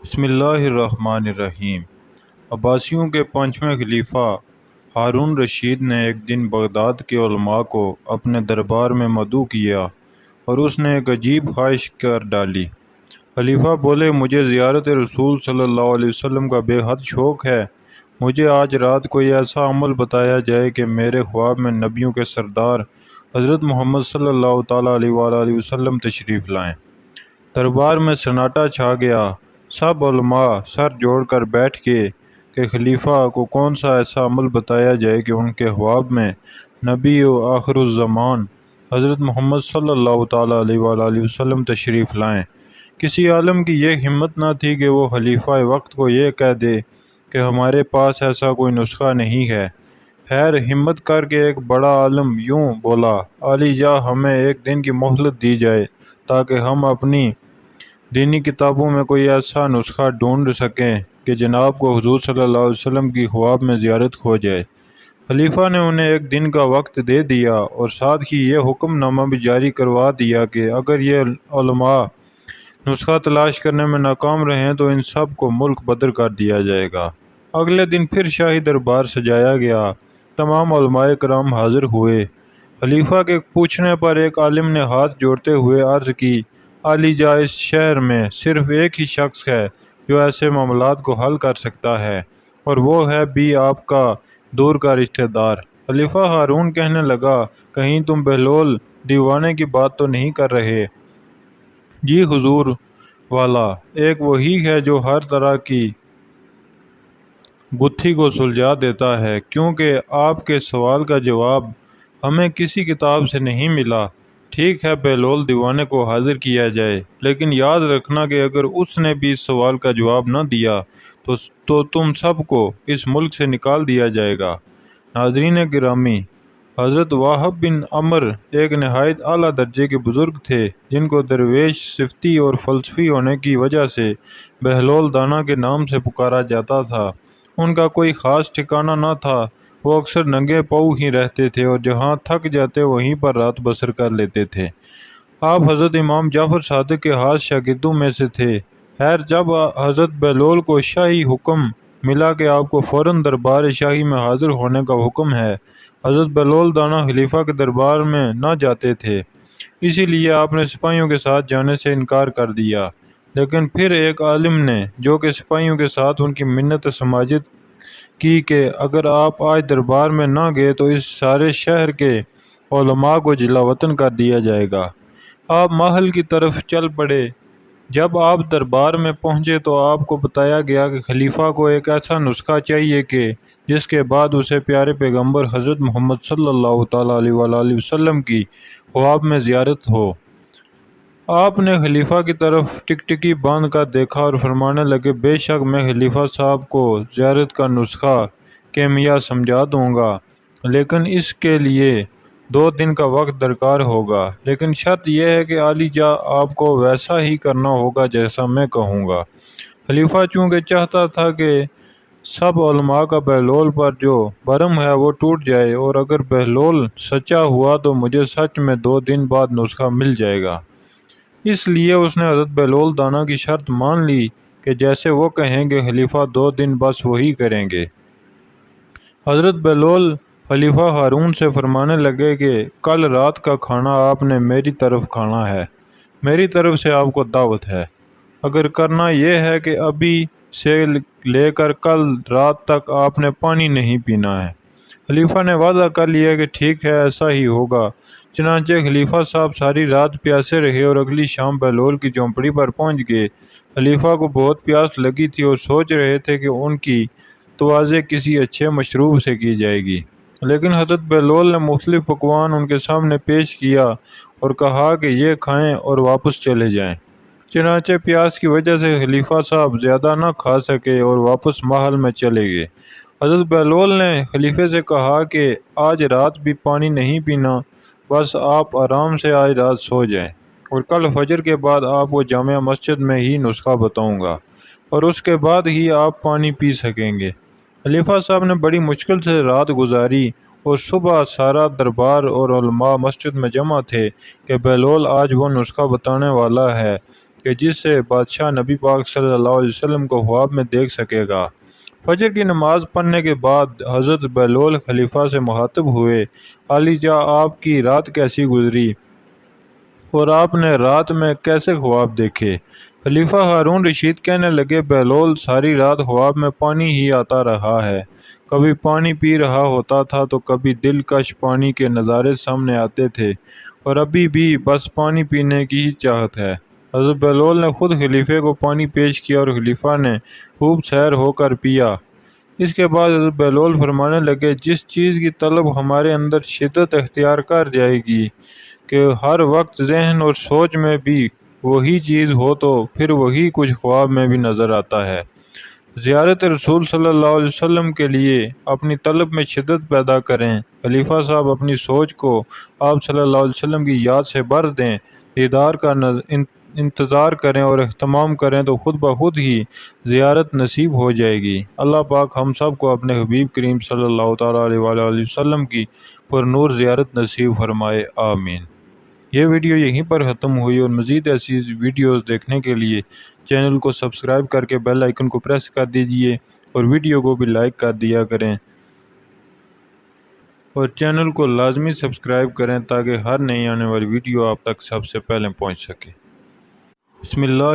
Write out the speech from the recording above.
بسم اللہ الرحمن الرحیم۔ عباسیوں کے پانچویں خلیفہ ہارون رشید نے ایک دن بغداد کے علماء کو اپنے دربار میں مدعو کیا اور اس نے ایک عجیب خواہش کر ڈالی۔ خلیفہ بولے، مجھے زیارت رسول صلی اللہ علیہ وسلم کا بے حد شوق ہے۔ مجھے آج رات کوئی ایسا عمل بتایا جائے کہ میرے خواب میں نبیوں کے سردار حضرت محمد صلی اللہ تعالیٰ علیہ وآلہ وسلم تشریف لائیں۔ دربار میں سناٹا چھا گیا۔ سب علماء سر جوڑ کر بیٹھ گئے کہ خلیفہ کو کون سا ایسا عمل بتایا جائے کہ ان کے خواب میں نبی و آخر الزمان حضرت محمد صلی اللہ تعالیٰ علیہ وآلہ وسلم تشریف لائیں۔ کسی عالم کی یہ ہمت نہ تھی کہ وہ خلیفہ وقت کو یہ کہہ دے کہ ہمارے پاس ایسا کوئی نسخہ نہیں ہے۔ خیر ہمت کر کے ایک بڑا عالم یوں بولا، عالی جاں ہمیں ایک دن کی مہلت دی جائے تاکہ ہم اپنی دینی کتابوں میں کوئی ایسا نسخہ ڈھونڈ سکیں کہ جناب کو حضور صلی اللہ علیہ وسلم کی خواب میں زیارت ہو جائے۔ خلیفہ نے انہیں ایک دن کا وقت دے دیا اور ساتھ ہی یہ حکم نامہ بھی جاری کروا دیا کہ اگر یہ علماء نسخہ تلاش کرنے میں ناکام رہیں تو ان سب کو ملک بدر کر دیا جائے گا۔ اگلے دن پھر شاہی دربار سجایا گیا۔ تمام علماء کرام حاضر ہوئے۔ خلیفہ کے پوچھنے پر ایک عالم نے ہاتھ جوڑتے ہوئے عرض کی، عالی جاں اس شہر میں صرف ایک ہی شخص ہے جو ایسے معاملات کو حل کر سکتا ہے اور وہ ہے بھی آپ کا دور کا رشتہ دار۔ خلیفہ ہارون کہنے لگا، کہیں تم بہلول دیوانے کی بات تو نہیں کر رہے؟ جی حضور والا، ایک وہی ہے جو ہر طرح کی گتھی کو سلجھا دیتا ہے، کیونکہ آپ کے سوال کا جواب ہمیں کسی کتاب سے نہیں ملا۔ ٹھیک ہے، بہلول دیوانے کو حاضر کیا جائے، لیکن یاد رکھنا کہ اگر اس نے بھی اس سوال کا جواب نہ دیا تو تم سب کو اس ملک سے نکال دیا جائے گا۔ ناظرین گرامی، حضرت وہب بن عمر ایک نہایت اعلیٰ درجے کے بزرگ تھے جن کو درویش صفتی اور فلسفی ہونے کی وجہ سے بہلول دانا کے نام سے پکارا جاتا تھا۔ ان کا کوئی خاص ٹھکانہ نہ تھا، وہ اکثر ننگے پاؤں ہی رہتے تھے اور جہاں تھک جاتے وہیں پر رات بسر کر لیتے تھے۔ آپ حضرت امام جعفر صادق کے خاص شاگردوں میں سے تھے۔ خیر جب حضرت بہلول کو شاہی حکم ملا کہ آپ کو فوراً دربار شاہی میں حاضر ہونے کا حکم ہے، حضرت بہلول دانا خلیفہ کے دربار میں نہ جاتے تھے، اسی لیے آپ نے سپاہیوں کے ساتھ جانے سے انکار کر دیا۔ لیکن پھر ایک عالم نے، جو کہ سپاہیوں کے ساتھ ان کی منت سماجت کی کہ اگر آپ آج دربار میں نہ گئے تو اس سارے شہر کے علماء کو جلا وطن کر دیا جائے گا، آپ محل کی طرف چل پڑے۔ جب آپ دربار میں پہنچے تو آپ کو بتایا گیا کہ خلیفہ کو ایک ایسا نسخہ چاہیے کہ جس کے بعد اسے پیارے پیغمبر حضرت محمد صلی اللہ تعالیٰ علیہ وآلہ وسلم کی خواب میں زیارت ہو۔ آپ نے خلیفہ کی طرف ٹکٹکی باندھ کر دیکھا اور فرمانے لگے، بے شک میں خلیفہ صاحب کو زیارت کا نسخہ کیمیا سمجھا دوں گا، لیکن اس کے لیے 2 دن کا وقت درکار ہوگا، لیکن شرط یہ ہے کہ عالی جاں آپ کو ویسا ہی کرنا ہوگا جیسا میں کہوں گا۔ خلیفہ چونکہ چاہتا تھا کہ سب علماء کا بہلول پر جو بھرم ہے وہ ٹوٹ جائے، اور اگر بہلول سچا ہوا تو مجھے سچ میں 2 دن بعد نسخہ مل جائے گا، اس لیے اس نے حضرت بہلول دانا کی شرط مان لی کہ جیسے وہ کہیں گے خلیفہ 2 دن بس وہی کریں گے۔ حضرت بہلول خلیفہ ہارون سے فرمانے لگے کہ کل رات کا کھانا آپ نے میری طرف کھانا ہے، میری طرف سے آپ کو دعوت ہے۔ اگر کرنا یہ ہے کہ ابھی سے لے کر کل رات تک آپ نے پانی نہیں پینا ہے۔ خلیفہ نے وعدہ کر لیا کہ ٹھیک ہے، ایسا ہی ہوگا۔ چنانچہ خلیفہ صاحب ساری رات پیاسے رہے اور اگلی شام بہلول کی جھونپڑی پر پہنچ گئے۔ خلیفہ کو بہت پیاس لگی تھی اور سوچ رہے تھے کہ ان کی توازے کسی اچھے مشروب سے کی جائے گی، لیکن حضرت بہلول نے مختلف پکوان ان کے سامنے پیش کیا اور کہا کہ یہ کھائیں اور واپس چلے جائیں۔ چنانچہ پیاس کی وجہ سے خلیفہ صاحب زیادہ نہ کھا سکے اور واپس محل میں چلے گئے۔ حضرت بہلول نے خلیفہ سے کہا کہ آج رات بھی پانی نہیں پینا، بس آپ آرام سے آج رات سو جائیں، اور کل فجر کے بعد آپ کو جامع مسجد میں ہی نسخہ بتاؤں گا اور اس کے بعد ہی آپ پانی پی سکیں گے۔ خلیفہ صاحب نے بڑی مشکل سے رات گزاری اور صبح سارا دربار اور علماء مسجد میں جمع تھے کہ بہلول آج وہ نسخہ بتانے والا ہے کہ جس سے بادشاہ نبی پاک صلی اللہ علیہ وسلم کو خواب میں دیکھ سکے گا۔ فجر کی نماز پڑھنے کے بعد حضرت بہلول خلیفہ سے مخاطب ہوئے، علی جاں آپ کی رات کیسی گزری اور آپ نے رات میں کیسے خواب دیکھے؟ خلیفہ ہارون رشید کہنے لگے، بہلول ساری رات خواب میں پانی ہی آتا رہا ہے، کبھی پانی پی رہا ہوتا تھا تو کبھی دلکش پانی کے نظارے سامنے آتے تھے، اور ابھی بھی بس پانی پینے کی ہی چاہت ہے۔ حضرت بہلول نے خود خلیفے کو پانی پیش کیا اور خلیفہ نے خوب سیر ہو کر پیا۔ اس کے بعد حضرت بہلول فرمانے لگے، جس چیز کی طلب ہمارے اندر شدت اختیار کر جائے گی کہ ہر وقت ذہن اور سوچ میں بھی وہی چیز ہو تو پھر وہی کچھ خواب میں بھی نظر آتا ہے۔ زیارت رسول صلی اللہ علیہ وسلم کے لیے اپنی طلب میں شدت پیدا کریں۔ خلیفہ صاحب اپنی سوچ کو آپ صلی اللہ علیہ وسلم کی یاد سے بھر دیں، دیدار کا انتظار کریں اور اہتمام کریں تو خود بخود ہی زیارت نصیب ہو جائے گی۔ اللہ پاک ہم سب کو اپنے حبیب کریم صلی اللہ تعالیٰ علیہ وآلہ وسلم کی پر نور زیارت نصیب فرمائے، آمین۔ یہ ویڈیو یہیں پر ختم ہوئی، اور مزید ایسی ویڈیوز دیکھنے کے لیے چینل کو سبسکرائب کر کے بیل آئیکن کو پریس کر دیجئے اور ویڈیو کو بھی لائک کر دیا کریں، اور چینل کو لازمی سبسکرائب کریں تاکہ ہر نئی آنے والی ویڈیو آپ تک سب سے پہلے پہنچ سکے۔ بسم اللہ